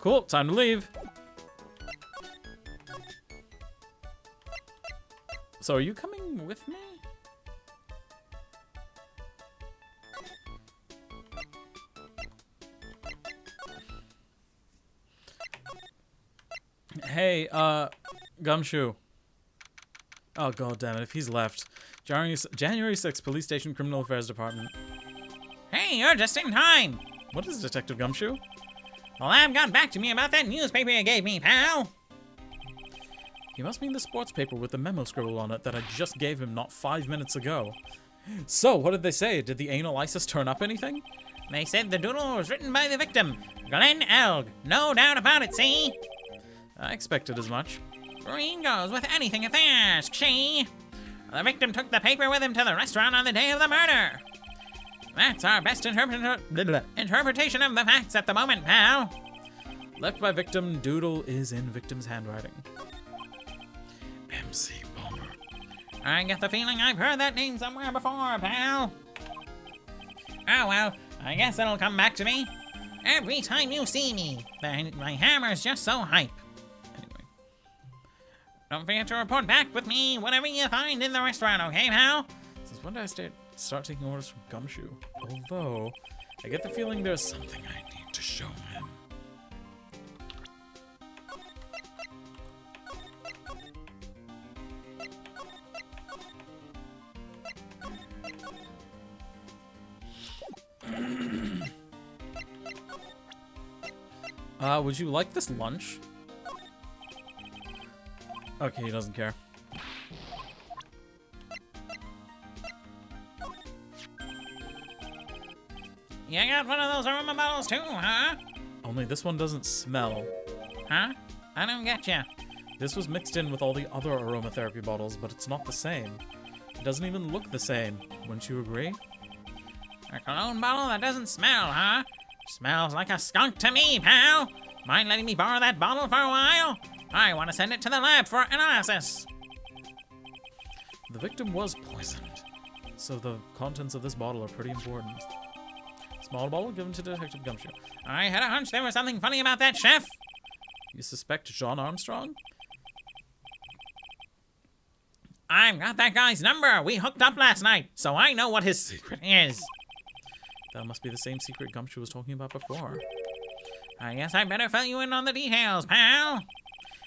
Cool, time to leave. So are you coming with me? Hey, Gumshoe. Oh, god damn it, if he's left. January 6th, Police Station Criminal Affairs Department. Hey, you're just in time. What is Detective Gumshoe? The lab got back to me about that newspaper you gave me, pal. He must mean the sports paper with the memo scribbled on it that I just gave him not 5 minutes ago. So, what did they say? Did the anal ISIS turn up anything? They said the doodle was written by the victim, Glenn Elg. No doubt about it, see? I expected as much. Green goes with anything if they ask, see? The victim took the paper with him to the restaurant on the day of the murder. That's our best interpretation of the facts at the moment, pal. Left by victim, doodle is in victim's handwriting. MC Bomber. I get the feeling I've heard that name somewhere before, pal. Oh well, I guess it'll come back to me. Every time you see me, my hammer's just so hype. Anyway. Don't forget to report back with me whatever you find in the restaurant, okay, pal? Since when did I start taking orders from Gumshoe? Although, I get the feeling there's something I need to show him. Would you like this lunch? Okay, he doesn't care. You got one of those aroma bottles too, huh? Only this one doesn't smell. Huh? I don't get ya. This was mixed in with all the other aromatherapy bottles, but it's not the same. It doesn't even look the same. Wouldn't you agree? A cologne bottle that doesn't smell, huh? Smells like a skunk to me, pal. Mind letting me borrow that bottle for a while? I want to send it to the lab for analysis. The victim was poisoned, so the contents of this bottle are pretty important. Small bottle given to Detective Gumshoe. I had a hunch there was something funny about that, chef. You suspect John Armstrong? I've got that guy's number. We hooked up last night, so I know what his secret is. That must be the same secret Gumshoe was talking about before. I guess I better fill you in on the details, pal.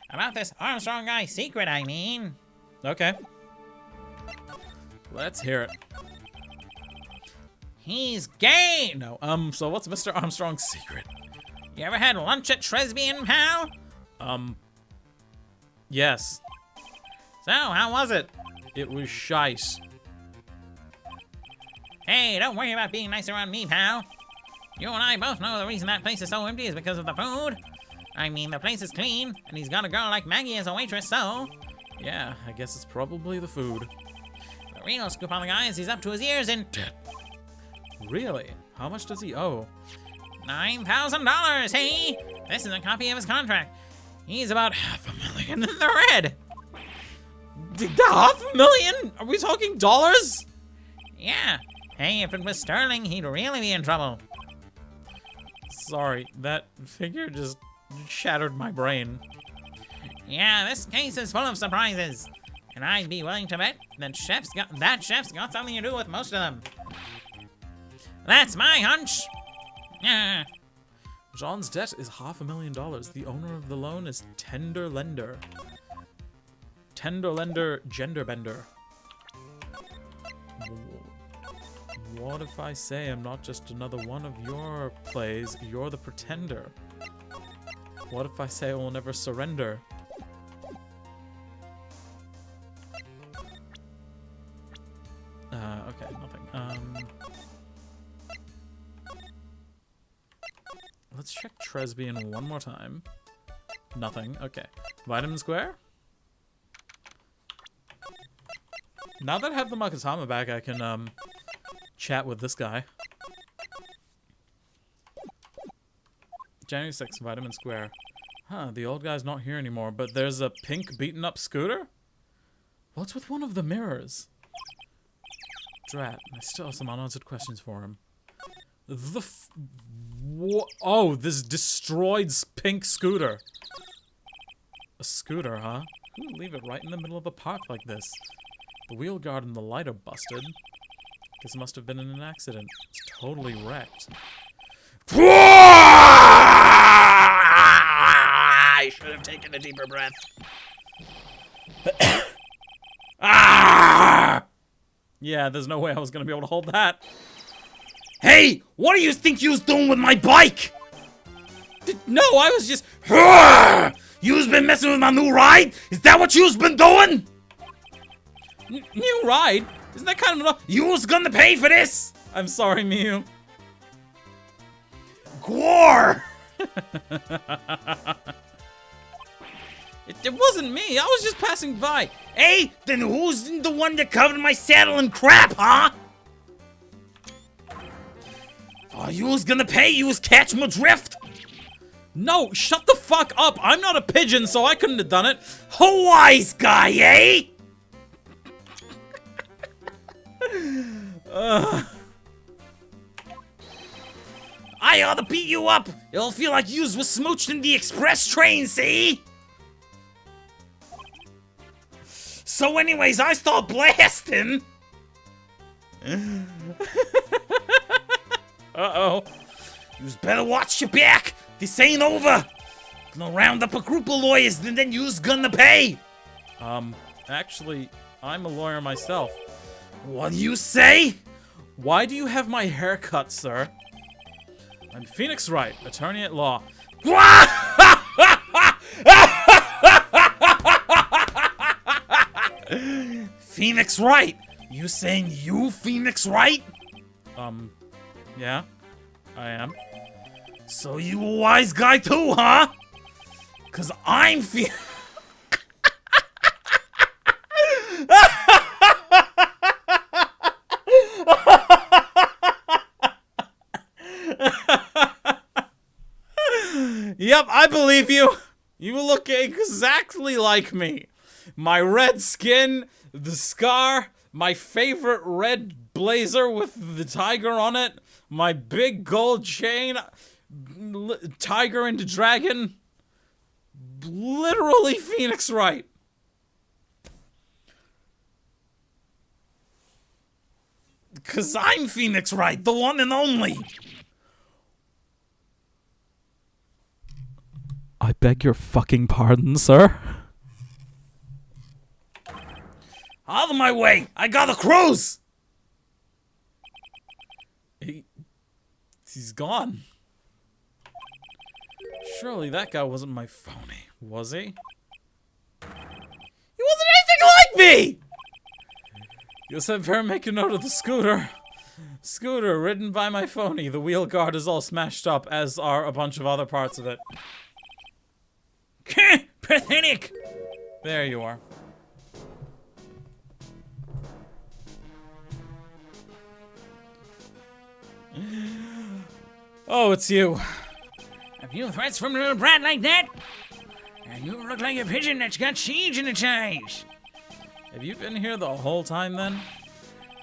About this Armstrong guy's secret, I mean. Okay. Let's hear it. He's gay. No, so what's Mr. Armstrong's secret? You ever had lunch at Tresbian, pal? Yes. So, how was it? It was shite. Hey, don't worry about being nice around me, pal. You and I both know the reason that place is so empty is because of the food. I mean, the place is clean, and he's got a girl like Maggie as a waitress, so... Yeah, I guess it's probably the food. The real scoop on the guy is he's up to his ears in debt. Really? How much does he owe? $9,000, hey? This is a copy of his contract. He's about $500,000 in the red. $500,000? Are we talking dollars? Yeah. Hey, if it was sterling, he'd really be in trouble. Sorry, that figure just shattered my brain. Yeah, this case is full of surprises. And I'd be willing to bet that chef's got something to do with most of them. That's my hunch. Yeah. John's debt is $500,000. The owner of the loan is Tender Lender. Tender Lender Gender Bender. What if I say I'm not just another one of your plays, you're the pretender? What if I say I will never surrender? Okay, nothing. Let's check Tresbian one more time. Nothing, okay. Vitamin Square? Now that I have the Makatama back, I can, chat with this guy. January 6th, Vitamin Square. Huh, the old guy's not here anymore, but there's a pink beaten up scooter? What's with one of the mirrors? Drat, I still have some unanswered questions for him. Oh, this destroyed pink scooter. A scooter, huh? Who would leave it right in the middle of a park like this? The wheel guard and the light are busted. Guess it must have been in an accident. It's totally wrecked. I should have taken a deeper breath. Yeah, there's no way I was gonna be able to hold that. Hey, what do you think you was doing with my bike? No, I was just... You's been messing with my new ride? Is that what you's been doing? New ride? Isn't that kind of... You was gonna pay for this? I'm sorry, Mew. Gore! It wasn't me. I was just passing by. Hey, then who's the one that covered my saddle in crap, huh? Oh, you was gonna pay? You was catch my drift? No, shut the fuck up. I'm not a pigeon, so I couldn't have done it. A wise guy, eh? I ought to beat you up. It'll feel like yous was smooched in the express train, see? So anyways, I start blasting. Uh-oh. Yous better watch your back. This ain't over. Gonna round up a group of lawyers and then yous gonna pay. Actually, I'm a lawyer myself. What do you say? Why do you have my hair cut, sir? I'm Phoenix Wright, attorney at law. Phoenix Wright? You saying you Phoenix Wright? Yeah, I am. So you a wise guy too, huh? Cause I'm Yep, I believe you. You look exactly like me. My red skin, the scar, my favorite red blazer with the tiger on it, my big gold chain, tiger into dragon. Literally Phoenix Wright. Cause I'm Phoenix Wright, the one and only. I beg your fucking pardon, sir. Out of my way! I got a cruise! He's gone. Surely that guy wasn't my phony, was he? He wasn't anything like me! Guess I'd better make a note of the scooter. Scooter, ridden by my phony. The wheel guard is all smashed up, as are a bunch of other parts of it. Pathetic! There you are. Oh, it's you. A few threats from a little brat like that? And you look like a pigeon that's got siege in its eyes. Have you been here the whole time, then?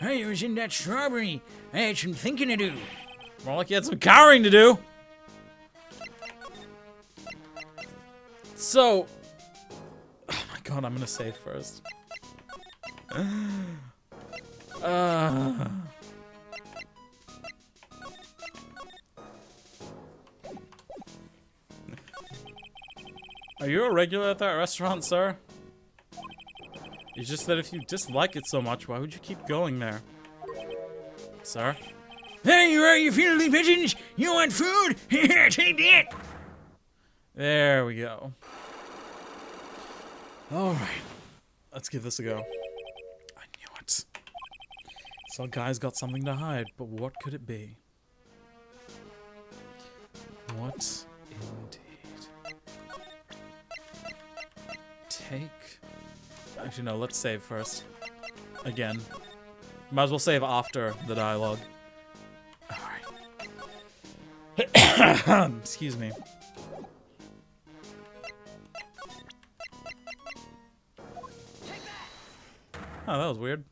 I was in that strawberry. I had some thinking to do. More like you had some cowering to do. So... Oh my god, I'm gonna save first. Are you a regular at that restaurant, sir? It's just that if you dislike it so much, why would you keep going there? Sir? There you are, you fiddly pigeons! You want food? Here, take that! There we go. Alright. Let's give this a go. I knew it. So guy's got something to hide, but what could it be? What indeed? Take... Actually, no, let's save first. Again. Might as well save after the dialogue. Alright. Excuse me. Oh, that was weird.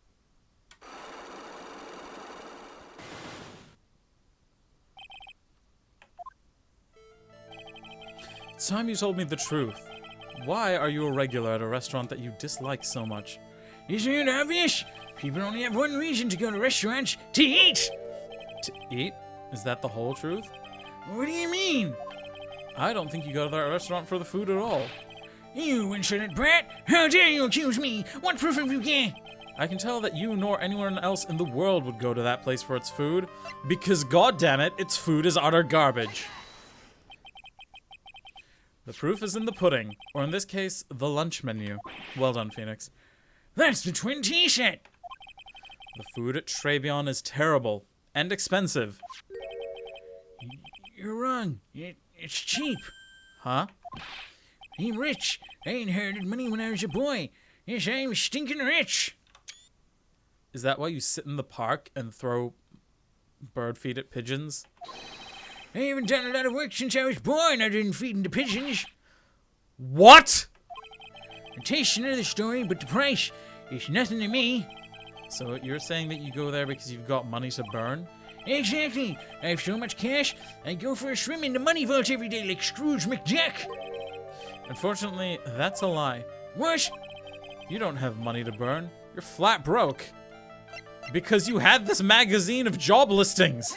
time you told me the truth. Why are you a regular at a restaurant that you dislike so much? Isn't it obvious? People only have one reason to go to restaurants: to eat! To eat? Is that the whole truth? What do you mean? I don't think you go to that restaurant for the food at all. You insolent brat! How dare you accuse me? What proof have you got? I can tell that you nor anyone else in the world would go to that place for its food, because goddammit, its food is utter garbage. The proof is in the pudding, or in this case, the lunch menu. Well done, Phoenix. That's the twin tea set! The food at Trebion is terrible, and expensive. You're wrong. It's cheap. Huh? I'm rich. I inherited money when I was a boy. Yes, I'm stinking rich. Is that why you sit in the park and throw bird feed at pigeons? I haven't done a lot of work since I was born other than feeding the pigeons. What? The taste's another story, but the price is nothing to me. So you're saying that you go there because you've got money to burn? Exactly. I have so much cash, I go for a swim in the money vault every day like Scrooge McDuck. Unfortunately, that's a lie. What? You don't have money to burn. You're flat broke. Because you had this magazine of job listings.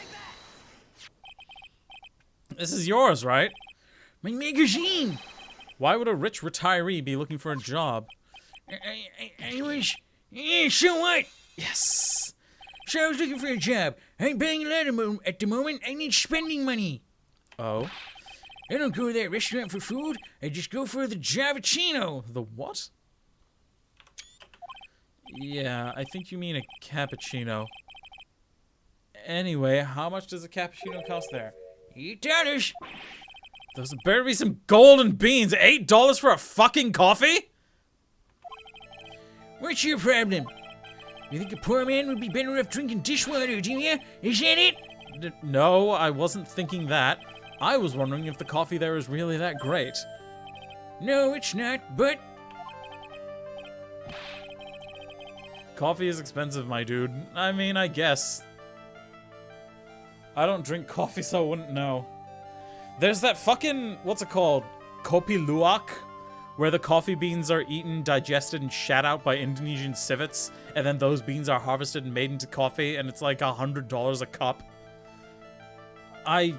This is yours, right? My magazine! Why would a rich retiree be looking for a job? I was... Yeah, so what? Yes. So I was looking for a job. I'm buying a lot at the moment. I need spending money. Oh? I don't go to that restaurant for food. I just go for the Javicino. The what? Yeah, I think you mean a cappuccino. Anyway, how much does a cappuccino cost there? $8. Those better be some golden beans. $8 for a fucking coffee? What's your problem? You think a poor man would be better off drinking dishwater, do you? Is that it? No, I wasn't thinking that. I was wondering if the coffee there is really that great. No, it's not, but... Coffee is expensive, my dude. I mean, I guess. I don't drink coffee, so I wouldn't know. There's that fucking... what's it called? Kopi Luwak? Where the coffee beans are eaten, digested, and shat out by Indonesian civets, and then those beans are harvested and made into coffee, and it's like $100 a cup. I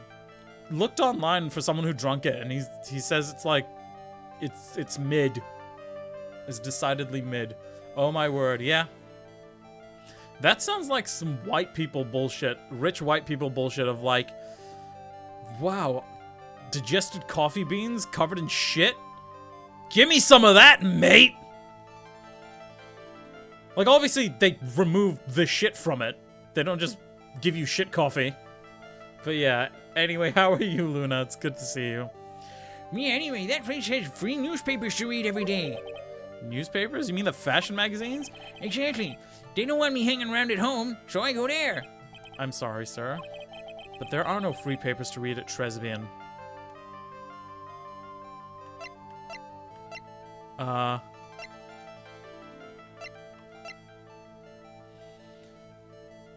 looked online for someone who drunk it, and he says it's like... It's mid. It's decidedly mid. Oh my word, yeah. That sounds like some white people bullshit. Rich white people bullshit of like... Wow. Digested coffee beans covered in shit? Give me some of that, mate! Like, obviously, they remove the shit from it. They don't just give you shit coffee. But yeah, anyway, how are you, Luna? It's good to see you. Yeah, anyway, that place has free newspapers to read every day. Newspapers? You mean the fashion magazines? Exactly. They don't want me hanging around at home, so I go there. I'm sorry, sir. But there are no free papers to read at Tresbian.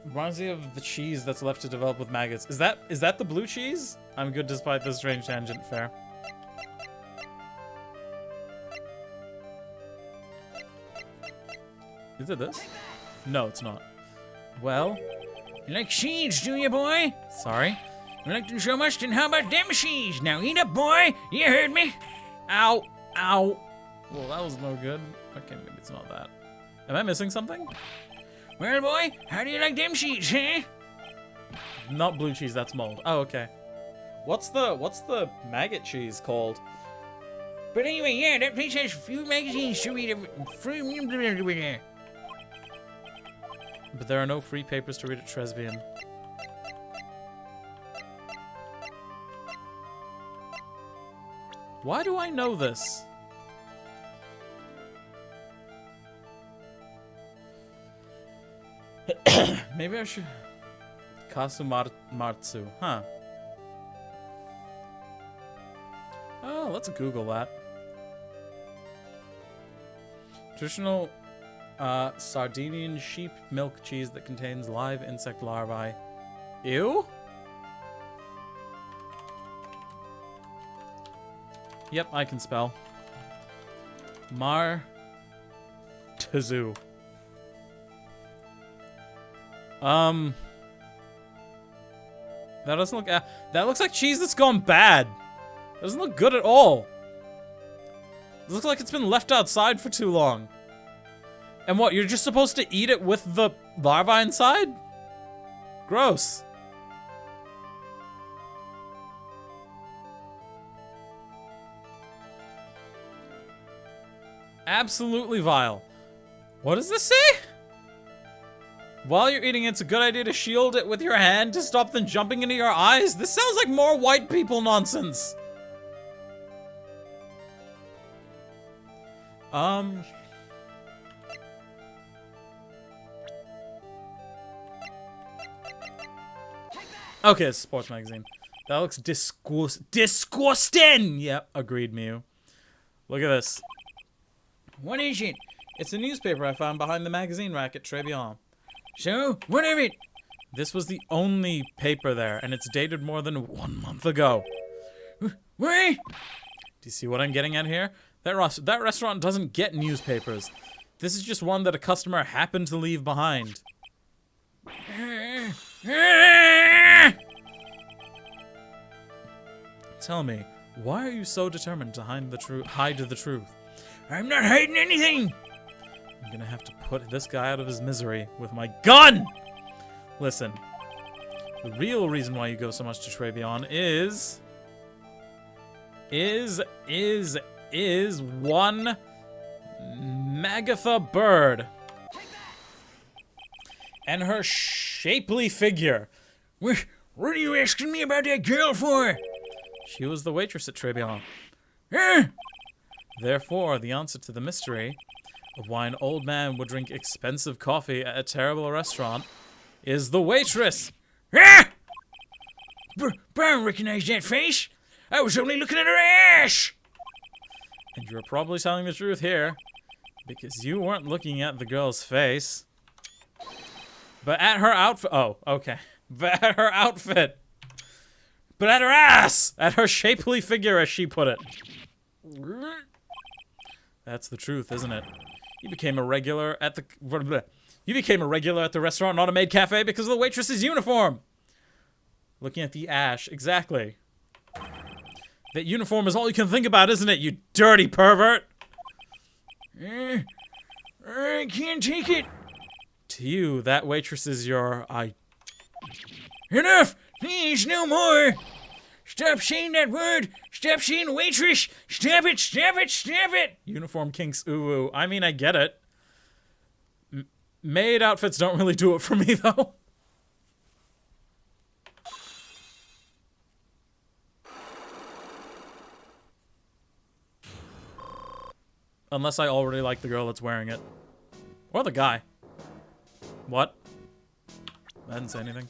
Reminds me of the cheese that's left to develop with maggots. Is that the blue cheese? I'm good despite this strange tangent. Fair. Is it this? No, it's not. Well, You like seeds, do you, boy? sorry. You like them so much, then how about them seeds? Now eat up, boy. You heard me. Ow! Ow! Well, that was no good. Okay, maybe it's not that. Am I missing something? Well, boy, how do you like them seeds, huh? Not blue cheese, that's mold. Oh, okay. What's the maggot cheese called? But anyway, yeah, that place has a few magazines to read. But there are no free papers to read at Tresbian. Why do I know this? Maybe I should... Kasumatsu, huh? Oh, let's Google that. Traditional Sardinian sheep milk cheese that contains live insect larvae. Ew? Yep, I can spell. Mar... Tazoo. That doesn't look... that looks like cheese that's gone bad. Doesn't look good at all. It looks like it's been left outside for too long. And what, you're just supposed to eat it with the larvae inside? Gross. Absolutely vile. What does this say? While you're eating it, it's a good idea to shield it with your hand to stop them jumping into your eyes. This sounds like more white people nonsense. Okay, it's a sports magazine. That looks disgusting! Yep, agreed, Mew. Look at this. What is it? It's a newspaper I found behind the magazine rack at Tribulations. So, what of it? This was the only paper there, and it's dated more than 1 month ago. What? Do you see what I'm getting at here? That restaurant doesn't get newspapers. This is just one that a customer happened to leave behind. Tell me, why are you so determined to hide the truth? I'm not hiding anything. I'm gonna have to put this guy out of his misery with my gun! Listen, the real reason why you go so much to Tribulations is one Magatha Bird. And her shapely figure. What are you asking me about that girl for? She was the waitress at Tribulations. Huh? Therefore, the answer to the mystery of why an old man would drink expensive coffee at a terrible restaurant is the waitress. Ah! I don't recognize that face. I was only looking at her ass. And you're probably telling the truth here, because you weren't looking at the girl's face, but at her outfit. Oh, okay. But at her outfit. But at her ass! At her shapely figure, as she put it. That's the truth, isn't it? You became a regular at the... You became a regular at the restaurant, not a maid cafe, because of the waitress's uniform. Looking at the ash, exactly. That uniform is all you can think about, isn't it, you dirty pervert? I can't take it. To you, that waitress is your... Enough! Please, no more! Stop saying that word! Stop saying waitress! Stop it! Stop it! Stop it! Uniform kinks, ooh. I mean, I get it. Maid outfits don't really do it for me, though. Unless I already like the girl that's wearing it. Or the guy. What? I didn't say anything.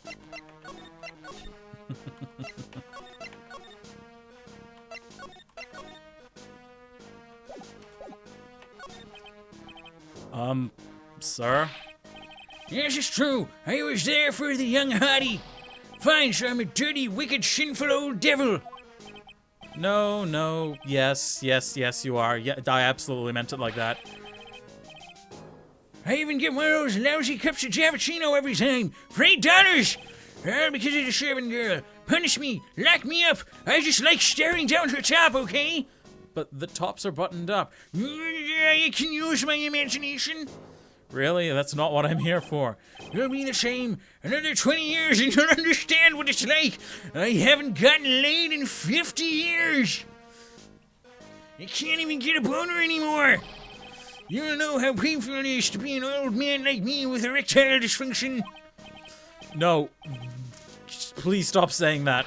Sir? Yes, it's true. I was there for the young hottie. Fine, so I'm a dirty, wicked, sinful old devil. No, yes, you are. Yeah, I absolutely meant it like that. I even get one of those lousy cups of Javicino every time. For $8! All because of the servant girl. Punish me. Lock me up. I just like staring down her top, okay? But the tops are buttoned up. You can use my imagination. Really? That's not what I'm here for. You'll be the same. Another 20 years and you'll understand what it's like. I haven't gotten laid in 50 years. I can't even get a boner anymore. You don't know how painful it is to be an old man like me with erectile dysfunction. No. Please stop saying that.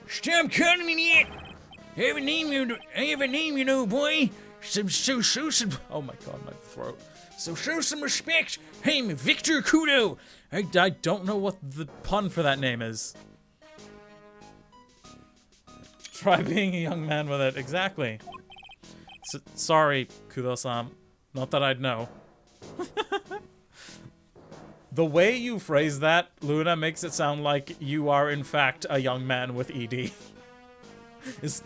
Stop calling me that. I have a name, you know, boy. Some. Oh my god, my throat. So show some respect. I'm Victor Kudo. I don't know what the pun for that name is. Try being a young man with it. Exactly. Sorry, Kudo-san. Not that I'd know. The way you phrase that, Luna, makes it sound like you are in fact a young man with ED. Is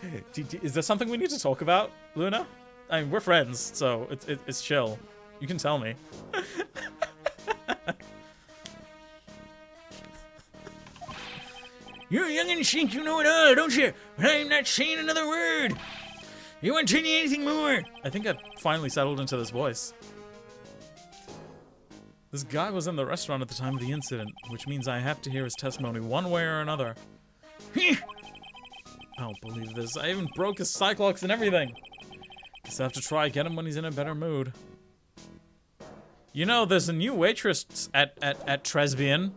there something we need to talk about, Luna? I mean, we're friends, so it's chill. You can tell me. You youngins think you know it all, don't you? But I'm not saying another word. You want to tell me anything more? I think I finally settled into this voice. This guy was in the restaurant at the time of the incident, which means I have to hear his testimony one way or another. I don't believe this. I even broke his Psyche-Locks and everything. Guess I have to try get him when he's in a better mood. You know, there's a new waitress at Tresbian.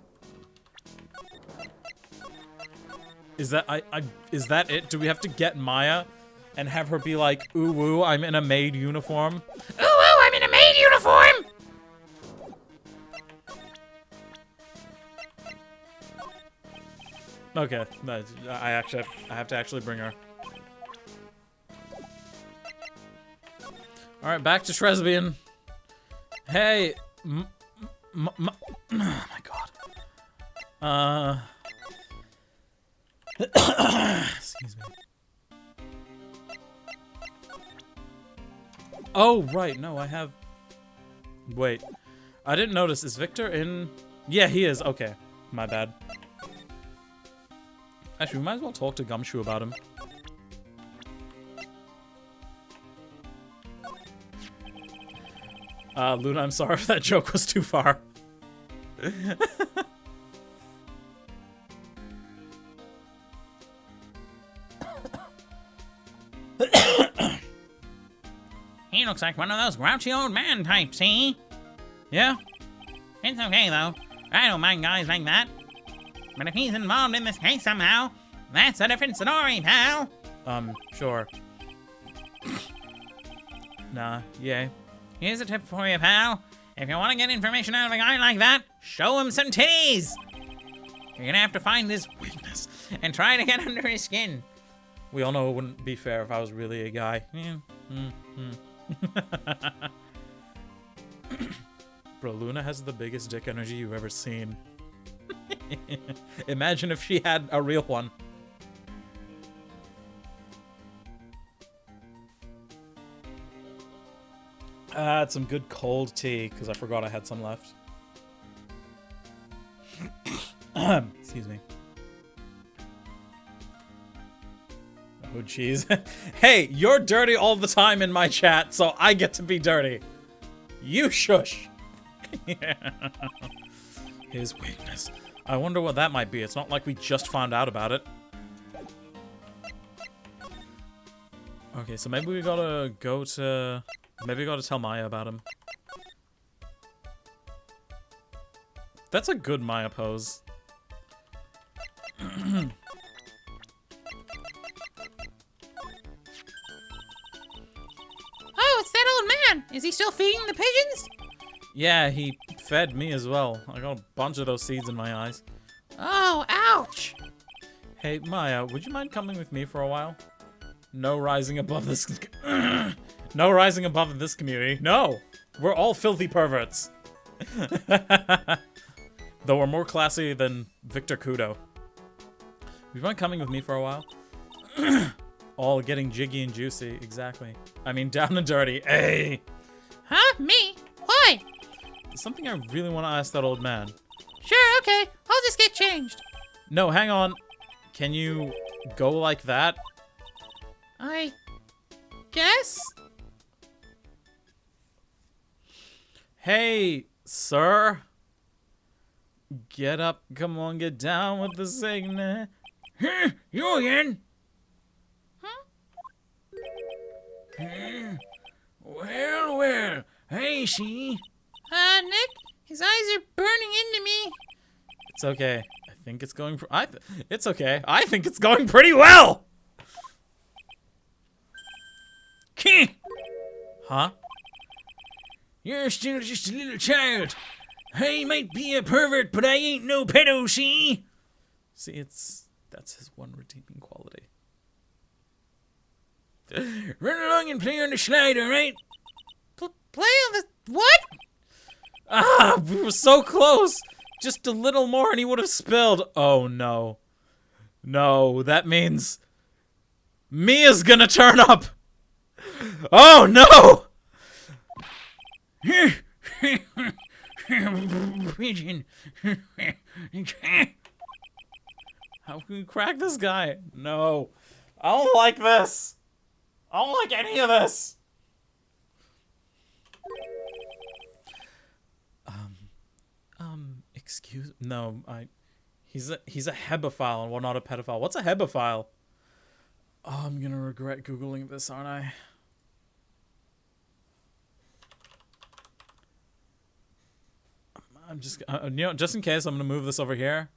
Is that is that it? Do we have to get Maya and have her be like, ooh woo, I'm in a maid uniform? Ooh, ooh, I'm in a maid uniform! Okay, I have to actually bring her. All right, back to Tresbian. Hey, oh my god. Excuse me. Oh right, no, I have. Wait, I didn't notice. Is Victor in? Yeah, he is. Okay, my bad. Actually, we might as well talk to Gumshoe about him. Luna, I'm sorry if that joke was too far. He looks like one of those grouchy old man types, see? Yeah? It's okay, though. I don't mind guys like that. But if he's involved in this case somehow, that's a different story, pal. Sure. Nah, yay. Here's a tip for you, pal. If you want to get information out of a guy like that, show him some titties. You're gonna have to find his weakness and try to get under his skin. We all know it wouldn't be fair if I was really a guy. Bro, Luna has the biggest dick energy you've ever seen. Imagine if she had a real one. I had some good cold tea, because I forgot I had some left. Excuse me. Oh, jeez. Hey, you're dirty all the time in my chat, so I get to be dirty. You shush. His weakness. I wonder what that might be. It's not like we just found out about it. Okay, so maybe we gotta go to... Maybe we gotta tell Maya about him. That's a good Maya pose. Oh, it's that old man. Is he still feeding the pigeons? Yeah, he fed me as well. I got a bunch of those seeds in my eyes. Oh, ouch. Hey, Maya, would you mind coming with me for a while? No rising above this... No rising above this community. No! We're all filthy perverts. Though we're more classy than Victor Kudo. Would you mind coming with me for a while? All getting jiggy and juicy, exactly. I mean, down and dirty. Hey! Huh? Me? Why? There's something I really want to ask that old man. Sure, okay. I'll just get changed. No, hang on. Can you go like that? I guess? Hey, sir. Get up, come on, get down with the signal. Huh? You again? Huh? Well, well, I see. Nick, his eyes are burning into me. It's okay. I think it's going. It's okay. I think it's going pretty well. Huh? You're still just a little child. I might be a pervert, but I ain't no pedo, see? See, that's his one redeeming quality. Run along and play on the slide, alright? Play on the... What? Ah, we were so close. Just a little more and he would have spilled. Oh, no. No, that means... Mia's gonna turn up. Oh no! Pigeon. How can we crack this guy? No. I don't like this. I don't like any of this. Excuse no, he's a hebephile and we're not a pedophile. What's a hebephile? Oh, I'm gonna regret Googling this, aren't I? I'm just, you know, just in case, I'm gonna move this over here.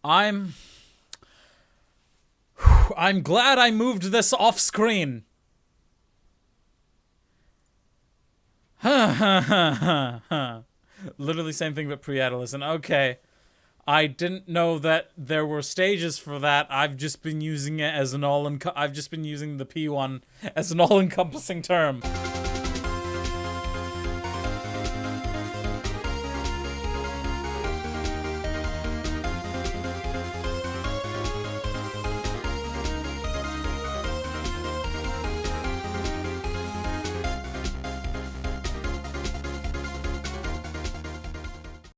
I'm glad I moved this off screen. Literally same thing but pre-adolescent. Okay. I didn't know that there were stages for that. I've just been using it as an I've just been using the P1 as an all-encompassing term.